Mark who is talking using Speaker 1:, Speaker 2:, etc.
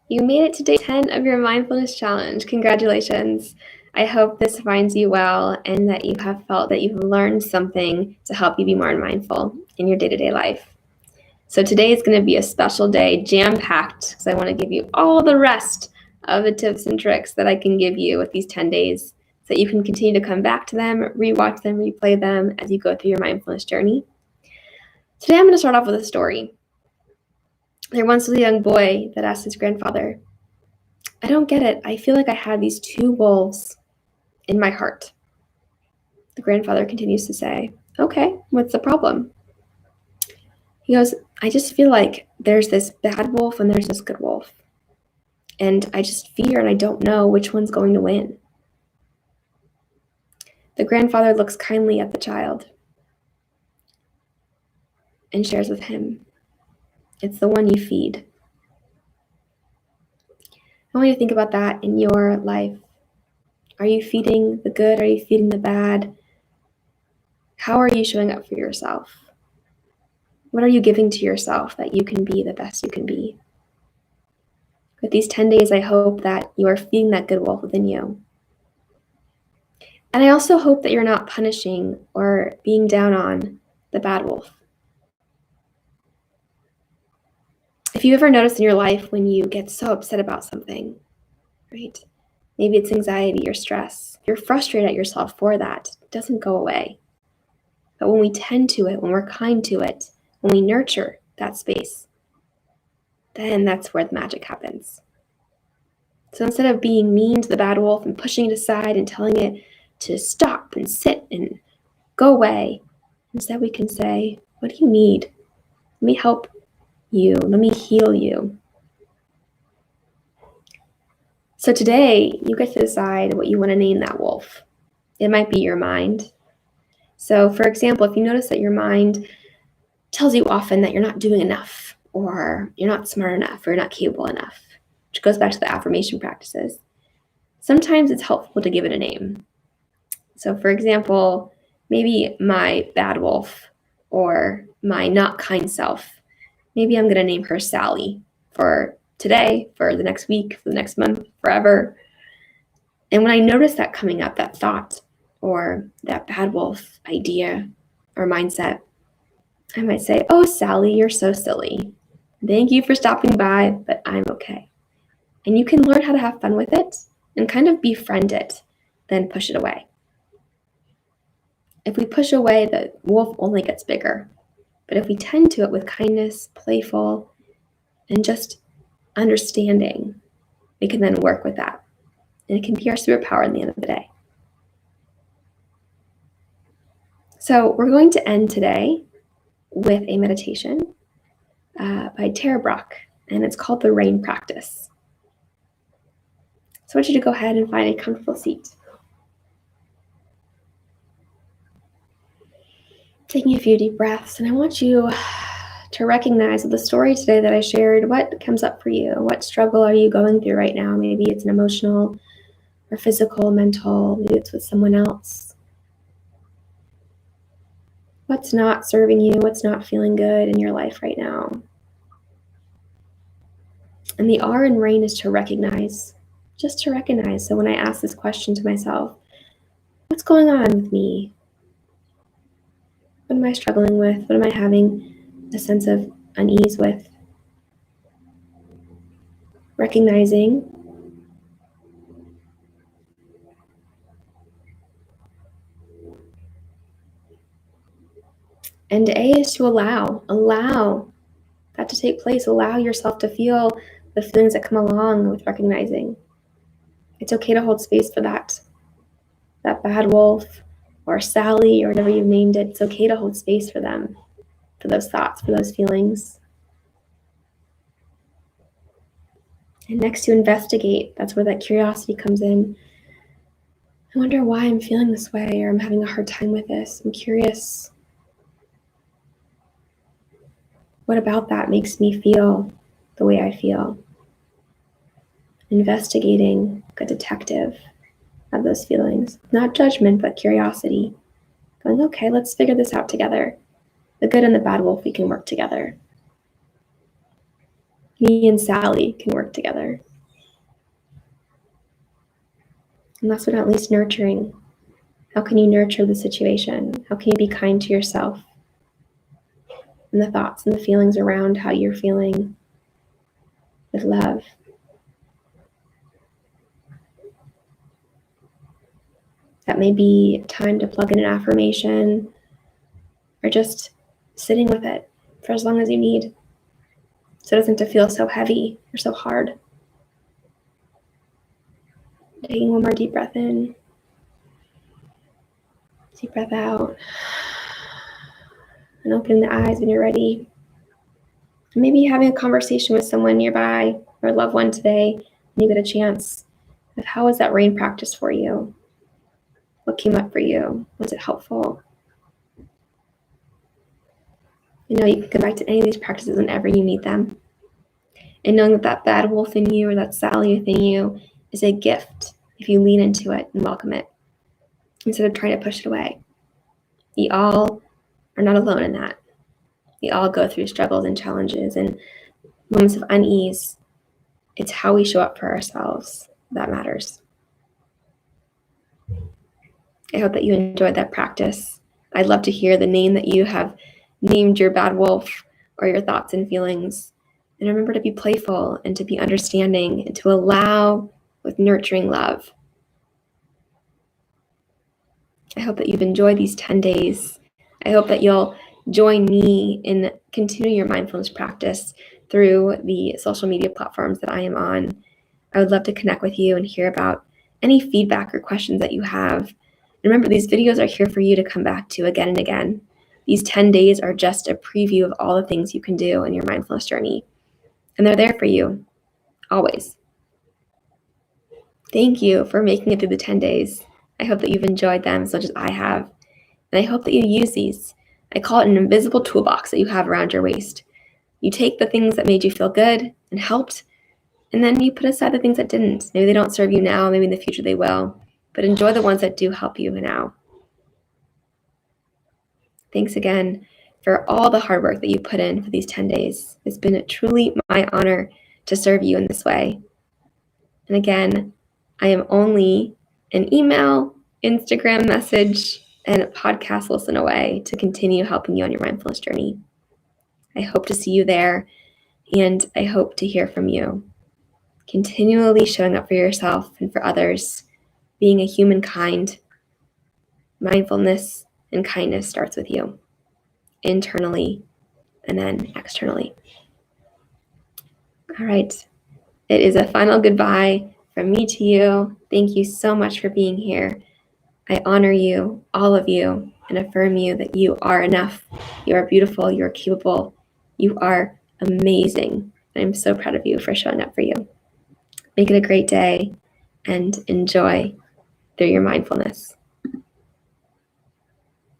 Speaker 1: You made it to day 10 of your mindfulness challenge. Congratulations. I hope this finds you well and that you have felt that you've learned something to help you be more mindful in your day-to-day life. So today is going to be a special day, jam-packed, because I want to give you all the rest of the tips and tricks that I can give you with these 10 days so that you can continue to come back to them, rewatch them, replay them as you go through your mindfulness journey. Today I'm going to start off with a story. There once was a young boy that asked his grandfather, "I don't get it. I feel like I have these two wolves in my heart." The grandfather continues to say, "Okay, what's the problem?" He goes, "I just feel like there's this bad wolf and there's this good wolf. And I just fear and I don't know which one's going to win." The grandfather looks kindly at the child and shares with him, "It's the one you feed." I want you to think about that in your life. Are you feeding the good? Are you feeding the bad? How are you showing up for yourself? What are you giving to yourself that you can be the best you can be? With these 10 days, I hope that you are feeding that good wolf within you. And I also hope that you're not punishing or being down on the bad wolf. If you ever notice in your life when you get so upset about something, right? Maybe it's anxiety or stress. You're frustrated at yourself for that. It doesn't go away. But when we tend to it, when we're kind to it, when we nurture that space, then that's where the magic happens. So instead of being mean to the bad wolf and pushing it aside and telling it to stop and sit and go away, instead we can say, "What do you need? Let me help you. Let me heal you." So today, you get to decide what you want to name that wolf. It might be your mind. So for example, if you notice that your mind tells you often that you're not doing enough, or you're not smart enough, or you're not capable enough, which goes back to the affirmation practices, sometimes it's helpful to give it a name. So for example, maybe my bad wolf or my not kind self, maybe I'm going to name her Sally for today, for the next week, for the next month, forever. And when I notice that coming up, that thought or that bad wolf idea or mindset, I might say, "Oh, Sally, you're so silly. Thank you for stopping by, but I'm okay." And you can learn how to have fun with it and kind of befriend it, then push it away. If we push away, the wolf only gets bigger. But if we tend to it with kindness, playful, and just understanding, we can then work with that. And it can be our superpower in the end of the day. So we're going to end today with a meditation by Tara Brach, and it's called the Rain Practice. So I want you to go ahead and find a comfortable seat. Taking a few deep breaths, and I want you to recognize with the story today that I shared, what comes up for you? What struggle are you going through right now? Maybe it's an emotional or physical, mental, maybe it's with someone else. What's not serving you? What's not feeling good in your life right now? And the R in rain is to recognize, just to recognize. So when I ask this question to myself, what's going on with me? What am I struggling with? What am I having a sense of unease with? Recognizing. And A is to allow that to take place. Allow yourself to feel the feelings that come along with recognizing. It's okay to hold space for that bad wolf or Sally or whatever you've named it. It's okay to hold space for them, for those thoughts, for those feelings. And next to investigate, that's where that curiosity comes in. I wonder why I'm feeling this way, or I'm having a hard time with this. I'm curious. What about that makes me feel the way I feel? Investigating, like a detective of those feelings. Not judgment, but curiosity. Going, okay, let's figure this out together. The good and the bad wolf, we can work together. Me and Sally can work together. And last but not least, nurturing. How can you nurture the situation? How can you be kind to yourself? And the thoughts and the feelings around how you're feeling with love. That may be time to plug in an affirmation or just sitting with it for as long as you need so it doesn't have to feel so heavy or so hard. Taking one more deep breath in, deep breath out, and opening the eyes when you're ready. Maybe having a conversation with someone nearby or a loved one today when you get a chance of how was that rain practice for you? What came up for you? Was it helpful? You know, you can come back to any of these practices whenever you need them. And knowing that that bad wolf in you or that Sally within you is a gift if you lean into it and welcome it instead of trying to push it away. We all are not alone in that. We all go through struggles and challenges and moments of unease. It's how we show up for ourselves that matters. I hope that you enjoyed that practice. I'd love to hear the name that you have named your bad wolf or your thoughts and feelings. And remember to be playful and to be understanding and to allow with nurturing love. I hope that you've enjoyed these 10 days. I hope that you'll join me in continuing your mindfulness practice through the social media platforms that I am on. I would love to connect with you and hear about any feedback or questions that you have. Remember, these videos are here for you to come back to again and again. These 10 days are just a preview of all the things you can do in your mindfulness journey. And they're there for you, always. Thank you for making it through the 10 days. I hope that you've enjoyed them as much as I have. And I hope that you use these. I call it an invisible toolbox that you have around your waist. You take the things that made you feel good and helped, and then you put aside the things that didn't. Maybe they don't serve you now, maybe in the future they will. But enjoy the ones that do help you now. Thanks again for all the hard work that you put in for these 10 days. It's been truly my honor to serve you in this way. And again, I am only an email, Instagram message, and a podcast listen away to continue helping you on your mindfulness journey. I hope to see you there, and I hope to hear from you. Continually showing up for yourself and for others, being a humankind. Mindfulness and kindness starts with you, internally and then externally. All right. It is a final goodbye from me to you. Thank you so much for being here. I honor you, all of you, and affirm you that you are enough. You are beautiful. You are capable. You are amazing. I'm so proud of you for showing up for you. Make it a great day and enjoy through your mindfulness.